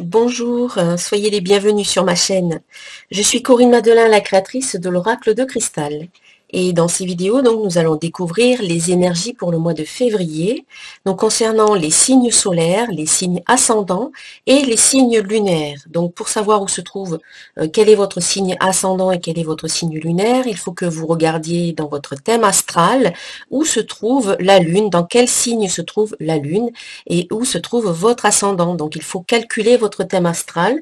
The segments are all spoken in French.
Bonjour, soyez les bienvenus sur ma chaîne. Je suis Corinne Madelin, la créatrice de l'Oracle de Cristal. Et dans ces vidéos, donc, nous allons découvrir les énergies pour le mois de février, donc concernant les signes solaires, les signes ascendants et les signes lunaires. Donc pour savoir où se trouve, quel est votre signe ascendant et quel est votre signe lunaire, il faut que vous regardiez dans votre thème astral où se trouve la lune, dans quel signe se trouve la lune et où se trouve votre ascendant. Donc il faut calculer votre thème astral.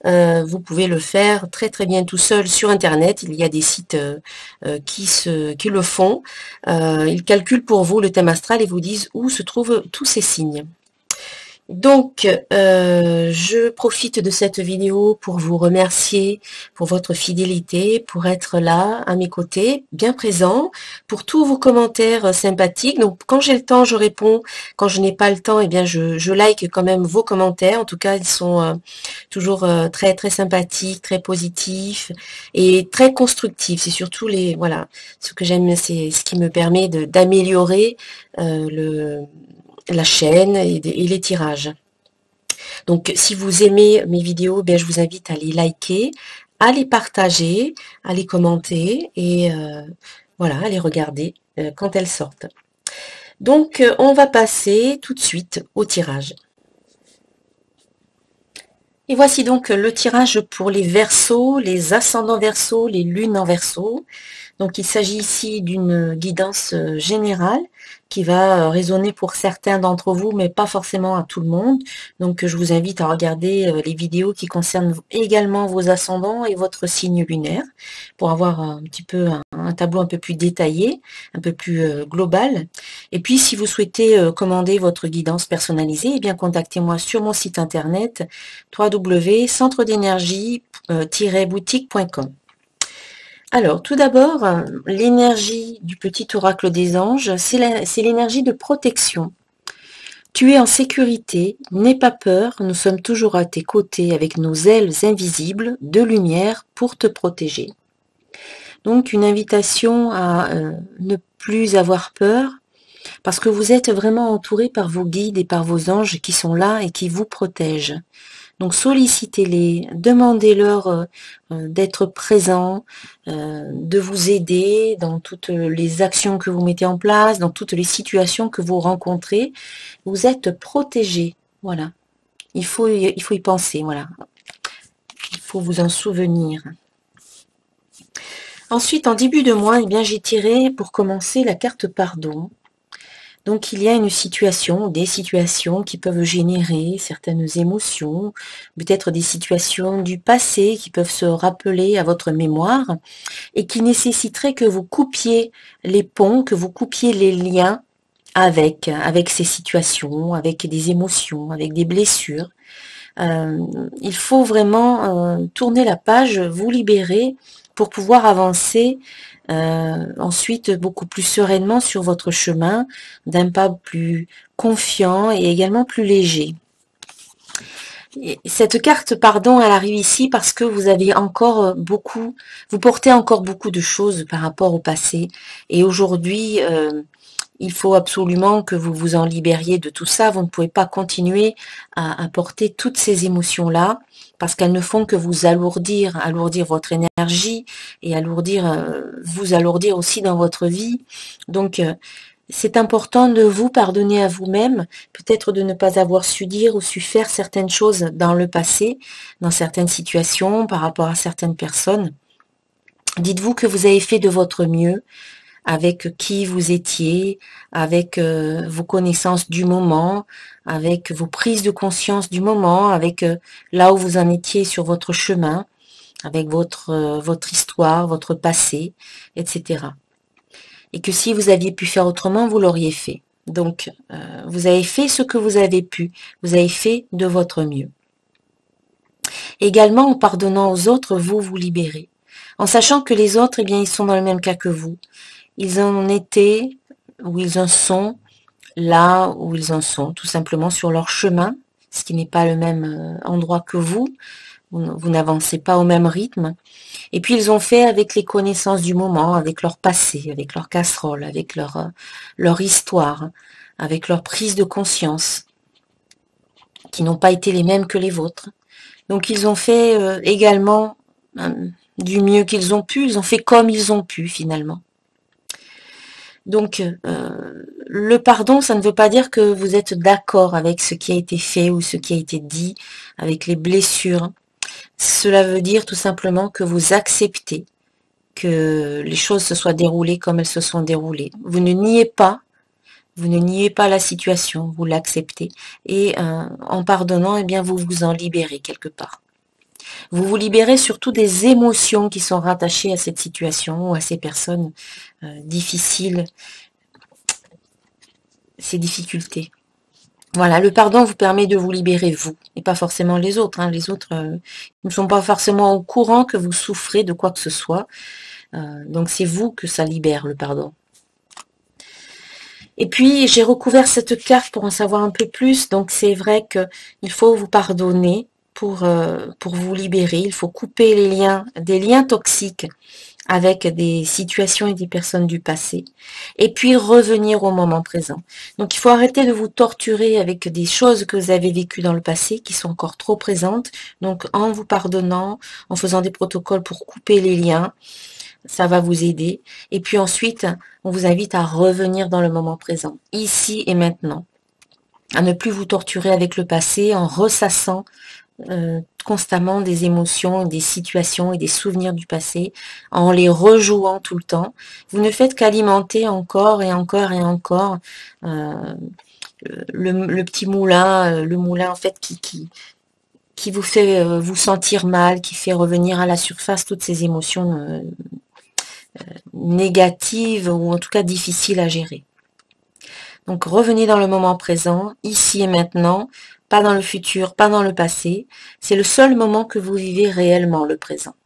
Vous pouvez le faire très très bien tout seul sur internet. Il y a des sites qui le font. Ils calculent pour vous le thème astral et vous disent où se trouvent tous ces signes. Donc, je profite de cette vidéo pour vous remercier pour votre fidélité, pour être là à mes côtés, bien présent, pour tous vos commentaires sympathiques. Donc, quand j'ai le temps, je réponds. Quand je n'ai pas le temps, eh bien, je like quand même vos commentaires. En tout cas, ils sont toujours très très sympathiques, très positifs et très constructifs. C'est surtout voilà, ce que j'aime, c'est ce qui me permet d'améliorer la chaîne et les tirages. Donc si vous aimez mes vidéos, bien, je vous invite à les liker, à les partager, à les commenter et voilà, à les regarder quand elles sortent. Donc on va passer tout de suite au tirage. Et voici donc le tirage pour les Verseaux, les ascendants Verseaux, les lunes en Verseau. Donc il s'agit ici d'une guidance générale qui va résonner pour certains d'entre vous, mais pas forcément à tout le monde. Donc je vous invite à regarder les vidéos qui concernent également vos ascendants et votre signe lunaire, pour avoir un petit peu un tableau un peu plus détaillé, un peu plus global. Et puis si vous souhaitez commander votre guidance personnalisée, eh bien contactez-moi sur mon site internet www.centredénergie-boutique.com. Alors, tout d'abord, l'énergie du petit oracle des anges, c'est l'énergie de protection. Tu es en sécurité, n'aie pas peur, nous sommes toujours à tes côtés avec nos ailes invisibles de lumière pour te protéger. Donc, une invitation à ne plus avoir peur, parce que vous êtes vraiment entouré par vos guides et par vos anges qui sont là et qui vous protègent. Donc sollicitez-les, demandez-leur d'être présents, de vous aider dans toutes les actions que vous mettez en place, dans toutes les situations que vous rencontrez. Vous êtes protégés, voilà. Il faut y penser, voilà. Il faut vous en souvenir. Ensuite, en début de mois, eh bien, j'ai tiré pour commencer la carte pardon. Donc il y a une situation, des situations qui peuvent générer certaines émotions, peut-être des situations du passé qui peuvent se rappeler à votre mémoire et qui nécessiteraient que vous coupiez les ponts, que vous coupiez les liens avec ces situations, avec des émotions, avec des blessures. Il faut vraiment tourner la page, vous libérer pour pouvoir avancer ensuite beaucoup plus sereinement sur votre chemin, d'un pas plus confiant et également plus léger. Et cette carte pardon, elle arrive ici parce que vous avez encore vous portez encore beaucoup de choses par rapport au passé. Et aujourd'hui, il faut absolument que vous vous en libériez de tout ça. Vous ne pouvez pas continuer à porter toutes ces émotions-là parce qu'elles ne font que vous alourdir votre énergie et vous alourdir aussi dans votre vie. Donc, c'est important de vous pardonner à vous-même, peut-être de ne pas avoir su dire ou su faire certaines choses dans le passé, dans certaines situations, par rapport à certaines personnes. Dites-vous que vous avez fait de votre mieux, avec qui vous étiez, avec vos connaissances du moment, avec vos prises de conscience du moment, avec là où vous en étiez sur votre chemin, avec votre histoire, votre passé, etc. Et que si vous aviez pu faire autrement, vous l'auriez fait. Donc, vous avez fait ce que vous avez pu, vous avez fait de votre mieux. Également, en pardonnant aux autres, vous vous libérez. En sachant que les autres, eh bien, ils sont dans le même cas que vous. Ils en étaient, ou ils en sont, là où ils en sont, tout simplement sur leur chemin, ce qui n'est pas le même endroit que vous. Vous n'avancez pas au même rythme. Et puis ils ont fait avec les connaissances du moment, avec leur passé, avec leur casserole, avec leur histoire, avec leur prise de conscience, qui n'ont pas été les mêmes que les vôtres. Donc ils ont fait également du mieux qu'ils ont pu, ils ont fait comme ils ont pu finalement. Donc le pardon, ça ne veut pas dire que vous êtes d'accord avec ce qui a été fait ou ce qui a été dit, avec les blessures. Cela veut dire tout simplement que vous acceptez que les choses se soient déroulées comme elles se sont déroulées. Vous ne niez pas la situation, vous l'acceptez. Et en pardonnant, eh bien, vous vous en libérez quelque part. Vous vous libérez surtout des émotions qui sont rattachées à cette situation ou à ces personnes difficiles, ces difficultés. Voilà, le pardon vous permet de vous libérer vous, et pas forcément les autres. Hein. Les autres ne sont pas forcément au courant que vous souffrez de quoi que ce soit. Donc c'est vous que ça libère, le pardon. Et puis j'ai recouvert cette carte pour en savoir un peu plus. Donc c'est vrai qu'il faut vous pardonner pour vous libérer. Il faut couper les liens, des liens toxiques avec des situations et des personnes du passé, et puis revenir au moment présent. Donc il faut arrêter de vous torturer avec des choses que vous avez vécues dans le passé, qui sont encore trop présentes. Donc en vous pardonnant, en faisant des protocoles pour couper les liens, ça va vous aider. Et puis ensuite, on vous invite à revenir dans le moment présent, ici et maintenant, à ne plus vous torturer avec le passé en ressassant constamment des émotions, des situations et des souvenirs du passé, en les rejouant tout le temps. Vous ne faites qu'alimenter encore et encore et encore le petit moulin, le moulin en fait qui vous fait vous sentir mal, qui fait revenir à la surface toutes ces émotions négatives ou en tout cas difficiles à gérer. Donc revenez dans le moment présent, ici et maintenant, pas dans le futur, pas dans le passé. C'est le seul moment que vous vivez réellement, le présent.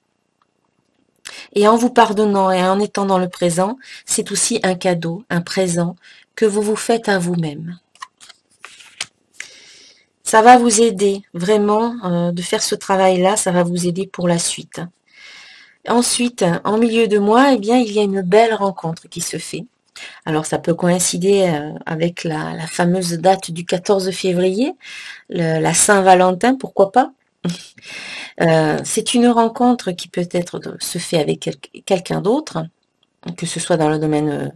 Et en vous pardonnant et en étant dans le présent, c'est aussi un cadeau, un présent que vous vous faites à vous-même. Ça va vous aider vraiment de faire ce travail-là, ça va vous aider pour la suite. Ensuite, en milieu de mois, eh bien, il y a une belle rencontre qui se fait. Alors ça peut coïncider avec la fameuse date du 14 février, la Saint-Valentin, pourquoi pas. C'est une rencontre qui peut-être se fait avec quelqu'un d'autre, que ce soit dans le domaine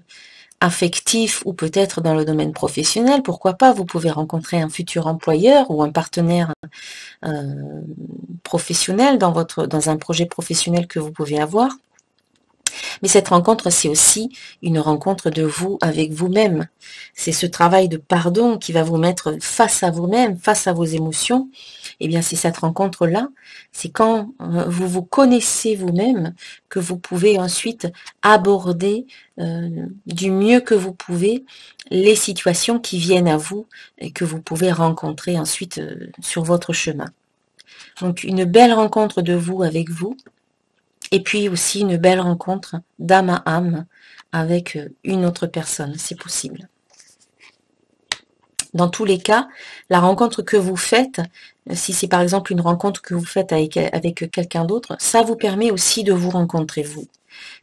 affectif ou peut-être dans le domaine professionnel, pourquoi pas. Vous pouvez rencontrer un futur employeur ou un partenaire professionnel dans un projet professionnel que vous pouvez avoir. Mais cette rencontre, c'est aussi une rencontre de vous avec vous-même. C'est ce travail de pardon qui va vous mettre face à vous-même, face à vos émotions. Eh bien, c'est cette rencontre-là. C'est quand vous vous connaissez vous-même que vous pouvez ensuite aborder du mieux que vous pouvez les situations qui viennent à vous et que vous pouvez rencontrer ensuite sur votre chemin. Donc, une belle rencontre de vous avec vous. Et puis aussi une belle rencontre d'âme à âme avec une autre personne, c'est possible. Dans tous les cas, la rencontre que vous faites, si c'est par exemple une rencontre que vous faites avec quelqu'un d'autre, ça vous permet aussi de vous rencontrer vous.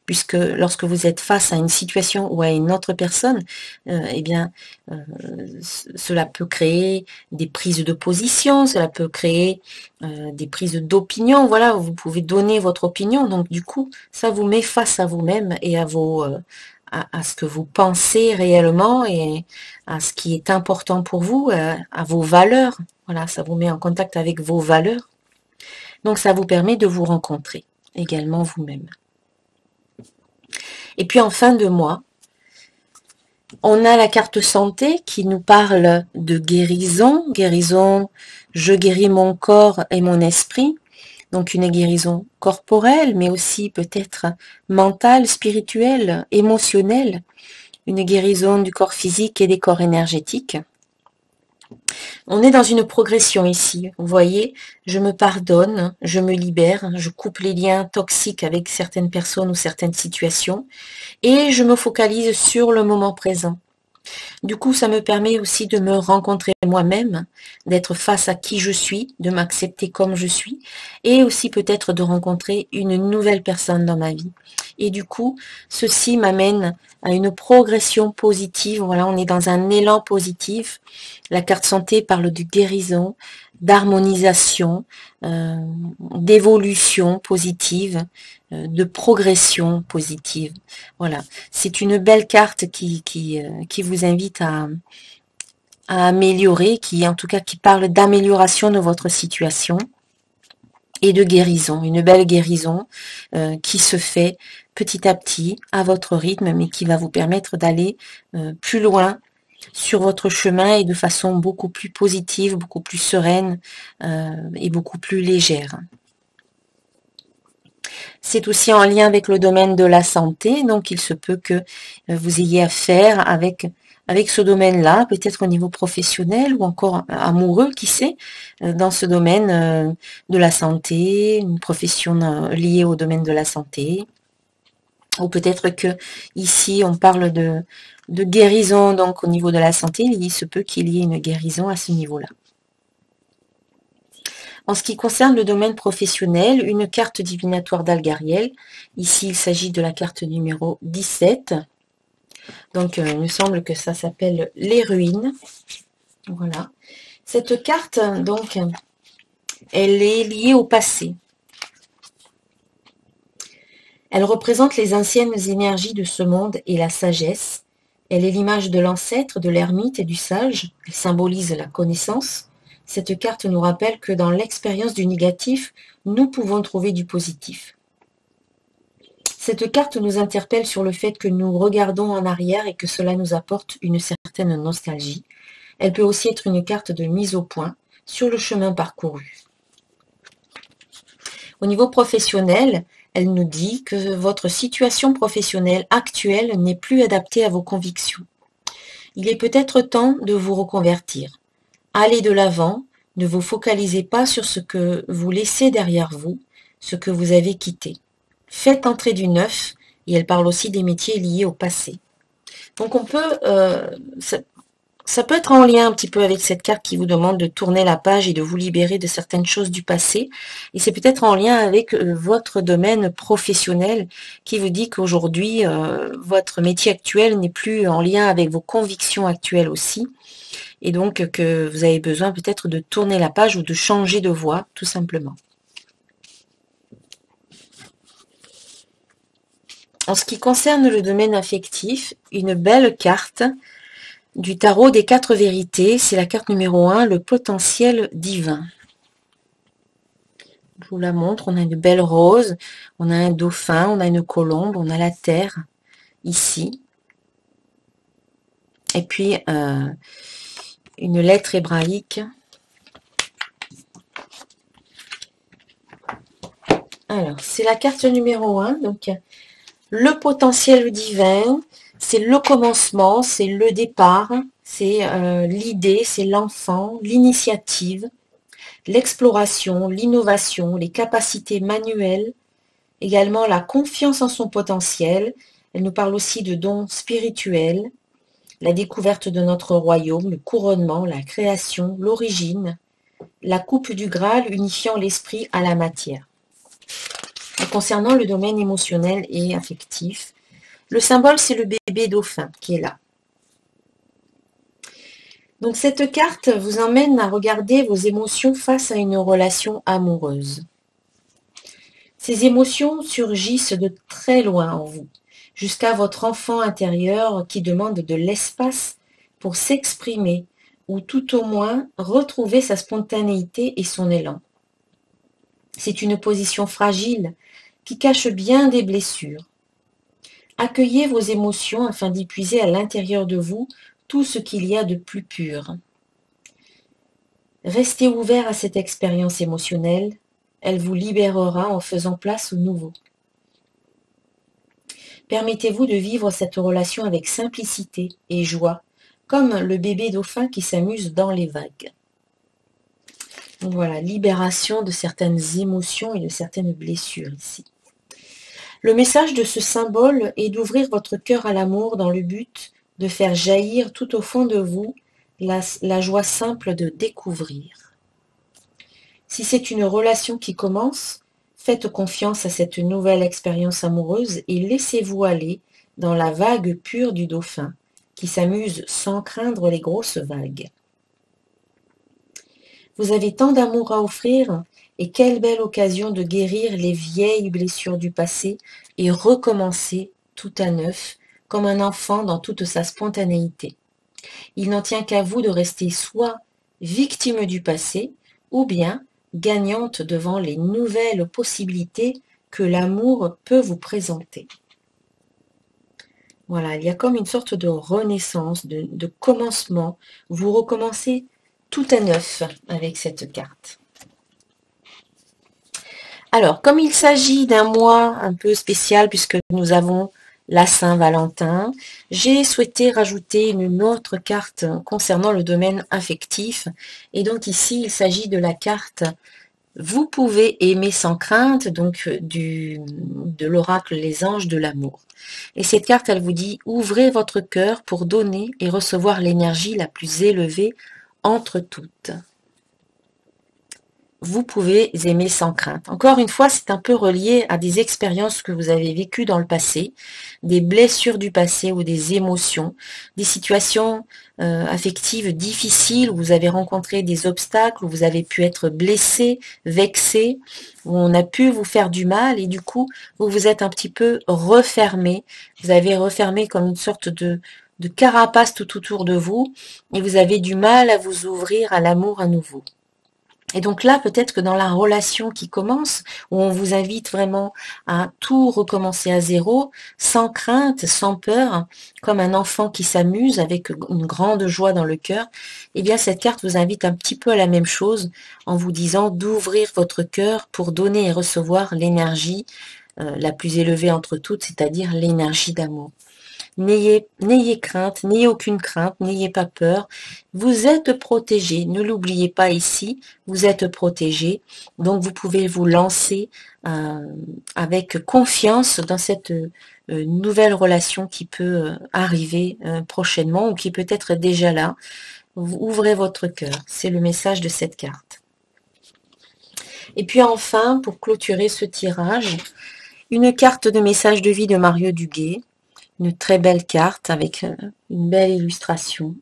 Puisque lorsque vous êtes face à une situation ou à une autre personne, eh bien, cela peut créer des prises de position, cela peut créer des prises d'opinion. Voilà, vous pouvez donner votre opinion. Donc du coup, ça vous met face à vous-même et à à ce que vous pensez réellement et à ce qui est important pour vous, à vos valeurs. Voilà, ça vous met en contact avec vos valeurs. Donc ça vous permet de vous rencontrer également vous-même. Et puis en fin de mois, on a la carte santé qui nous parle de guérison. Guérison, je guéris mon corps et mon esprit. Donc une guérison corporelle, mais aussi peut-être mentale, spirituelle, émotionnelle. Une guérison du corps physique et des corps énergétiques. On est dans une progression ici, vous voyez, je me pardonne, je me libère, je coupe les liens toxiques avec certaines personnes ou certaines situations et je me focalise sur le moment présent. Du coup, ça me permet aussi de me rencontrer moi-même, d'être face à qui je suis, de m'accepter comme je suis et aussi peut-être de rencontrer une nouvelle personne dans ma vie. et du coup, ceci m'amène à une progression positive. Voilà, on est dans un élan positif. La carte santé parle de guérison, d'harmonisation, d'évolution positive, de progression positive. Voilà, c'est une belle carte qui vous invite à améliorer, qui en tout cas qui parle d'amélioration de votre situation et de guérison, une belle guérison qui se fait petit à petit à votre rythme, mais qui va vous permettre d'aller plus loin sur votre chemin et de façon beaucoup plus positive, beaucoup plus sereine et beaucoup plus légère. C'est aussi en lien avec le domaine de la santé, donc il se peut que vous ayez affaire avec ce domaine-là, peut-être au niveau professionnel ou encore amoureux, qui sait, dans ce domaine de la santé, une profession liée au domaine de la santé. Ou peut-être que ici on parle de guérison, donc au niveau de la santé, il se peut qu'il y ait une guérison à ce niveau-là. En ce qui concerne le domaine professionnel, une carte divinatoire d'Algariel. Ici, il s'agit de la carte numéro 17. Donc, il me semble que ça s'appelle les ruines. Voilà. Cette carte, donc, elle est liée au passé. Elle représente les anciennes énergies de ce monde et la sagesse. Elle est l'image de l'ancêtre, de l'ermite et du sage. Elle symbolise la connaissance. Cette carte nous rappelle que dans l'expérience du négatif, nous pouvons trouver du positif. Cette carte nous interpelle sur le fait que nous regardons en arrière et que cela nous apporte une certaine nostalgie. Elle peut aussi être une carte de mise au point sur le chemin parcouru. Au niveau professionnel, elle nous dit que votre situation professionnelle actuelle n'est plus adaptée à vos convictions. Il est peut-être temps de vous reconvertir. Allez de l'avant, ne vous focalisez pas sur ce que vous laissez derrière vous, ce que vous avez quitté. Faites entrer du neuf, et elle parle aussi des métiers liés au passé. Donc on peut, ça peut être en lien un petit peu avec cette carte qui vous demande de tourner la page et de vous libérer de certaines choses du passé. Et c'est peut-être en lien avec votre domaine professionnel qui vous dit qu'aujourd'hui, votre métier actuel n'est plus en lien avec vos convictions actuelles aussi. Et donc que vous avez besoin peut-être de tourner la page ou de changer de voie, tout simplement. En ce qui concerne le domaine affectif, une belle carte du tarot des 4 vérités, c'est la carte numéro 1, le potentiel divin. Je vous la montre, on a une belle rose, on a un dauphin, on a une colombe, on a la terre, ici. Et puis, une lettre hébraïque. Alors, c'est la carte numéro 1, donc le potentiel divin, c'est le commencement, c'est le départ, c'est l'idée, c'est l'enfant, l'initiative, l'exploration, l'innovation, les capacités manuelles, également la confiance en son potentiel. Elle nous parle aussi de dons spirituels, la découverte de notre royaume, le couronnement, la création, l'origine, la coupe du Graal unifiant l'esprit à la matière. Et concernant le domaine émotionnel et affectif, le symbole, c'est le bébé dauphin qui est là. Donc cette carte vous emmène à regarder vos émotions face à une relation amoureuse. Ces émotions surgissent de très loin en vous, jusqu'à votre enfant intérieur qui demande de l'espace pour s'exprimer ou tout au moins retrouver sa spontanéité et son élan. C'est une position fragile qui cache bien des blessures. Accueillez vos émotions afin d'y puiser à l'intérieur de vous tout ce qu'il y a de plus pur. Restez ouvert à cette expérience émotionnelle, elle vous libérera en faisant place au nouveau. Permettez-vous de vivre cette relation avec simplicité et joie, comme le bébé dauphin qui s'amuse dans les vagues. Donc voilà, libération de certaines émotions et de certaines blessures ici. Le message de ce symbole est d'ouvrir votre cœur à l'amour dans le but de faire jaillir tout au fond de vous la joie simple de découvrir. Si c'est une relation qui commence, Faites confiance à cette nouvelle expérience amoureuse et laissez-vous aller dans la vague pure du dauphin qui s'amuse sans craindre les grosses vagues. Vous avez tant d'amour à offrir et quelle belle occasion de guérir les vieilles blessures du passé et recommencer tout à neuf comme un enfant dans toute sa spontanéité. Il n'en tient qu'à vous de rester soit victime du passé ou bien gagnante devant les nouvelles possibilités que l'amour peut vous présenter. Voilà, il y a comme une sorte de renaissance, de commencement. Vous recommencez tout à neuf avec cette carte. Alors, comme il s'agit d'un mois un peu spécial puisque nous avons la Saint-Valentin, j'ai souhaité rajouter une autre carte concernant le domaine affectif. Et donc ici, il s'agit de la carte Vous pouvez aimer sans crainte, donc de l'oracle Les Anges de l'amour. Et cette carte, elle vous dit, ouvrez votre cœur pour donner et recevoir l'énergie la plus élevée entre toutes. Vous pouvez aimer sans crainte. Encore une fois, c'est un peu relié à des expériences que vous avez vécues dans le passé, des blessures du passé ou des émotions, des situations affectives difficiles où vous avez rencontré des obstacles, où vous avez pu être blessé, vexé, où on a pu vous faire du mal et du coup, vous vous êtes un petit peu refermé. Vous avez refermé comme une sorte de carapace tout autour de vous et vous avez du mal à vous ouvrir à l'amour à nouveau. Et donc là, peut-être que dans la relation qui commence, où on vous invite vraiment à tout recommencer à zéro, sans crainte, sans peur, comme un enfant qui s'amuse avec une grande joie dans le cœur, eh bien cette carte vous invite un petit peu à la même chose en vous disant d'ouvrir votre cœur pour donner et recevoir l'énergie la plus élevée entre toutes, c'est-à-dire l'énergie d'amour. N'ayez crainte, n'ayez aucune crainte, n'ayez pas peur. Vous êtes protégé, ne l'oubliez pas ici, vous êtes protégé. Donc vous pouvez vous lancer avec confiance dans cette nouvelle relation qui peut arriver prochainement ou qui peut être déjà là. Vous ouvrez votre cœur, c'est le message de cette carte. Et puis enfin, pour clôturer ce tirage, une carte de message de vie de Mario Duguay. Une très belle carte avec une belle illustration.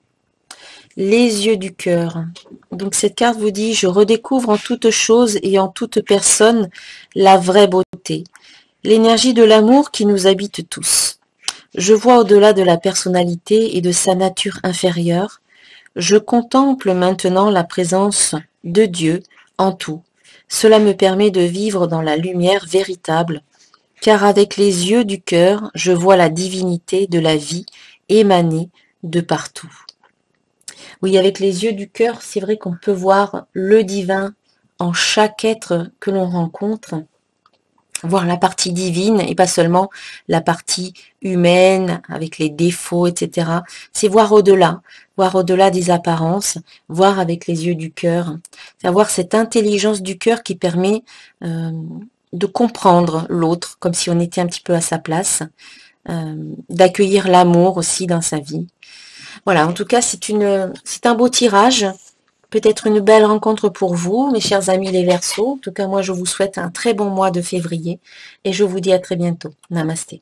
Les yeux du cœur. Donc cette carte vous dit, je redécouvre en toute chose et en toute personne la vraie beauté, l'énergie de l'amour qui nous habite tous. Je vois au-delà de la personnalité et de sa nature inférieure. Je contemple maintenant la présence de Dieu en tout. Cela me permet de vivre dans la lumière véritable, car avec les yeux du cœur, je vois la divinité de la vie émaner de partout. Oui, avec les yeux du cœur, c'est vrai qu'on peut voir le divin en chaque être que l'on rencontre, voir la partie divine et pas seulement la partie humaine avec les défauts, etc. C'est voir au-delà des apparences, voir avec les yeux du cœur, c'est avoir cette intelligence du cœur qui permet de comprendre l'autre, comme si on était un petit peu à sa place, d'accueillir l'amour aussi dans sa vie. Voilà, en tout cas, c'est un beau tirage, peut-être une belle rencontre pour vous, mes chers amis les Verseaux. En tout cas, moi, je vous souhaite un très bon mois de février et je vous dis à très bientôt. Namasté.